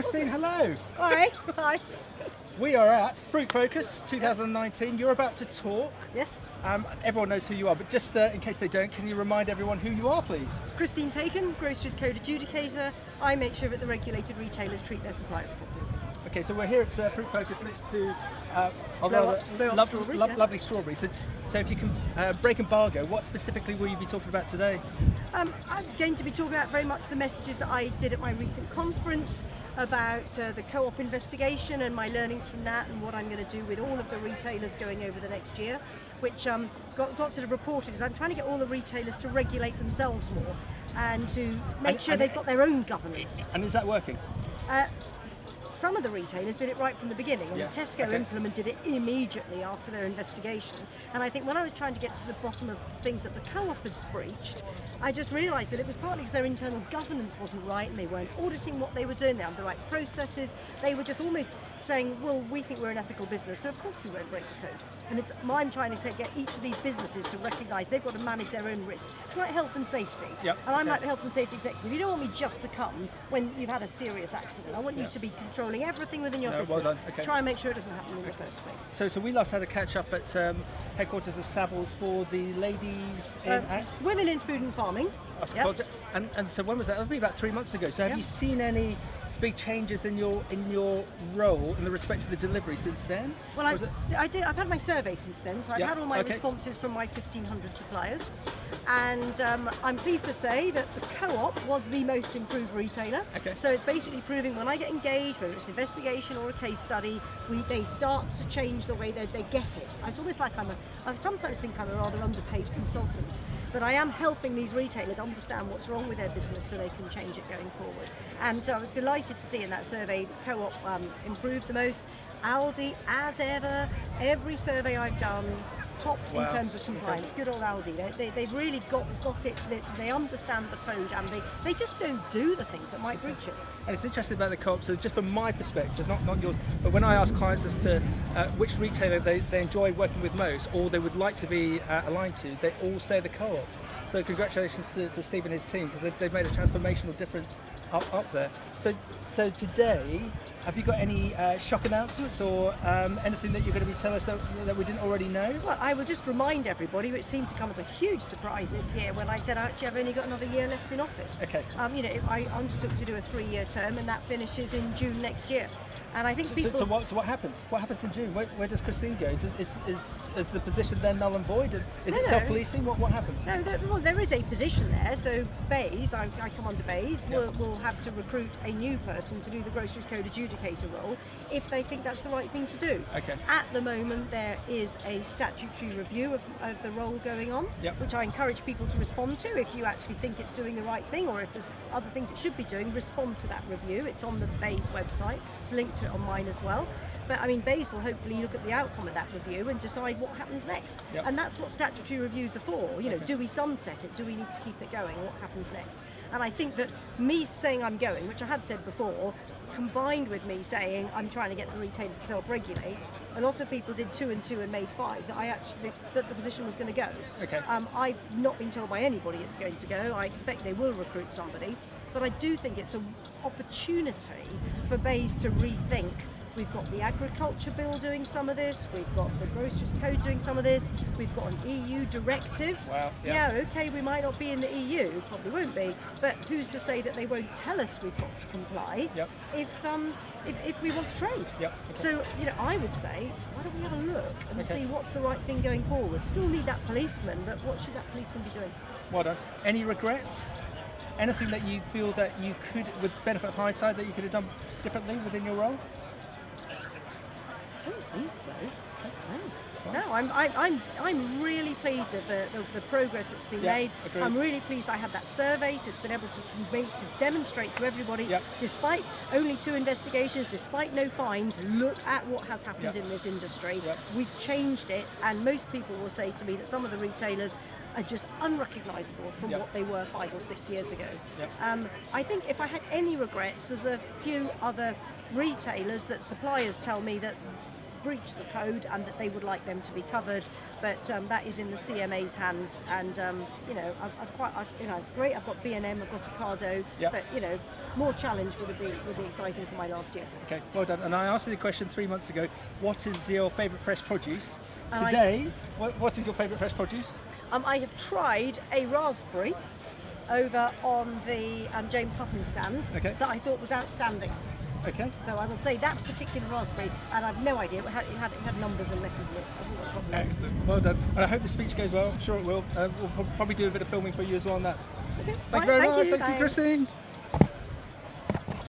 Christine, hello. Hi. Hi. We are at Fruit Focus 2019. You're about to talk. Yes. Everyone knows who you are, but just in case they don't, can you remind everyone who you are, please? Christine Tacon, Groceries Code Adjudicator. I make sure that the regulated retailers treat their suppliers properly. Okay, so we're here at Fruit Focus next to lovely strawberries. So if you can break embargo, what specifically will you be talking about today? I'm going to be talking about very much the messages that I did at my recent conference about the co-op investigation and my learnings from that, and what I'm going to do with all of the retailers going over the next year, which got sort of reported as I'm trying to get all the retailers to regulate themselves more and to make sure they've got their own governance. And is that working? Some of the retailers did it right from the beginning, and Yes. Tesco implemented it immediately after their investigation. And I think when I was trying to get to the bottom of things that the co-op had breached, I just realised that it was partly because their internal governance wasn't right and they weren't auditing what they were doing, they had the right processes. They were just almost saying, well, we think we're an ethical business, so of course we won't break the code. And I'm trying to get each of these businesses to recognise they've got to manage their own risk. It's like health and safety. Yep. And I'm like the health and safety executive. You don't want me just to come when you've had a serious accident. I want you to be controlling everything within your business. Well done. Okay. Try and make sure it doesn't happen in the first place. So we last had a catch up at headquarters of Savills for the ladies in Women in food and farming. And so when was that? That would be about 3 months ago. So have you seen any big changes in your role in the respect to the delivery since then? Well, I've had my survey since then, so I've had all my responses from my 1,500 suppliers, and I'm pleased to say that the co-op was the most improved retailer. Okay. So it's basically proving when I get engaged, whether it's an investigation or a case study, they start to change the way they get it. It's almost like I sometimes think I'm a rather underpaid consultant, but I am helping these retailers understand what's wrong with their business so they can change it going forward. And so I was delighted to see in that survey, co-op improved the most. Aldi, as ever, every survey I've done, top in terms of compliance. Good old Aldi. They've really got it. They understand the code, and they just don't do the things that might breach it. And it's interesting about the co-op, so just from my perspective, not yours, but when I ask clients as to which retailer they enjoy working with most, or they would like to be aligned to, they all say the co-op. So congratulations to Steve and his team, because they've made a transformational difference up there. So today, have you got any shock announcements or anything that you're going to be telling us that we didn't already know? Well, I will just remind everybody, which seemed to come as a huge surprise this year when I said actually I've only got another year left in office. Okay. I undertook to do a 3-year term, and that finishes in June next year. And I think people. So what happens? What happens in June? Where does Christine go? Is the position then null and void? Is it self-policing? What happens? No, there is a position there. So Bays, I come under Bays, will have to recruit a new person to do the Groceries Code Adjudicator role if they think that's the right thing to do. Okay. At the moment, there is a statutory review of the role going on, which I encourage people to respond to. If you actually think it's doing the right thing, or if there's other things it should be doing, respond to that review. It's on the Bays website. It's linked to it on mine as well. But I mean, Bays will hopefully look at the outcome of that review and decide what happens next. And that's what statutory reviews are for. You know, do we sunset it? Do we need to keep it going? What happens next? And I think that me saying I'm going, which I had said before, combined with me saying I'm trying to get the retailers to self-regulate, a lot of people did 2 and 2 and made 5, that the position was going to go. Okay. I've not been told by anybody it's going to go. I expect they will recruit somebody, but I do think it's an opportunity for Bays to rethink. We've got the agriculture bill doing some of this, we've got the groceries code doing some of this, we've got an EU directive. Wow. Okay, we might not be in the EU, probably won't be, but who's to say that they won't tell us we've got to comply if we want to trade? So, I would say, why don't we have a look and see what's the right thing going forward? Still need that policeman, but what should that policeman be doing? Well done. Any regrets? Anything that you feel that you could, with benefit of hindsight, that you could have done differently within your role? I don't think so. No, I'm really pleased at the progress that's been made. Agreed. I'm really pleased I had that survey, so it's been able to demonstrate to everybody, despite only 2 investigations, despite no fines, look at what has happened in this industry. We've changed it, and most people will say to me that some of the retailers are just unrecognisable from what they were 5 or 6 years ago. I think if I had any regrets, there's a few other retailers that suppliers tell me that breach the code and that they would like them to be covered, but that is in the CMA's hands. And it's great. I've got B&M, I've got Ocado, but more challenge would be exciting for my last year. Okay, well done. And I asked you the question 3 months ago, what is your favourite fresh produce? And Today, what is your favourite fresh produce? I have tried a raspberry over on the James Hutton stand that I thought was outstanding. Okay. So I will say that particular raspberry, and I've no idea, it had numbers and letters in it. Excellent, well done. And I hope the speech goes well, I'm sure it will. We'll probably do a bit of filming for you as well on that. Okay. Thank you very much, you. thank you, Christine.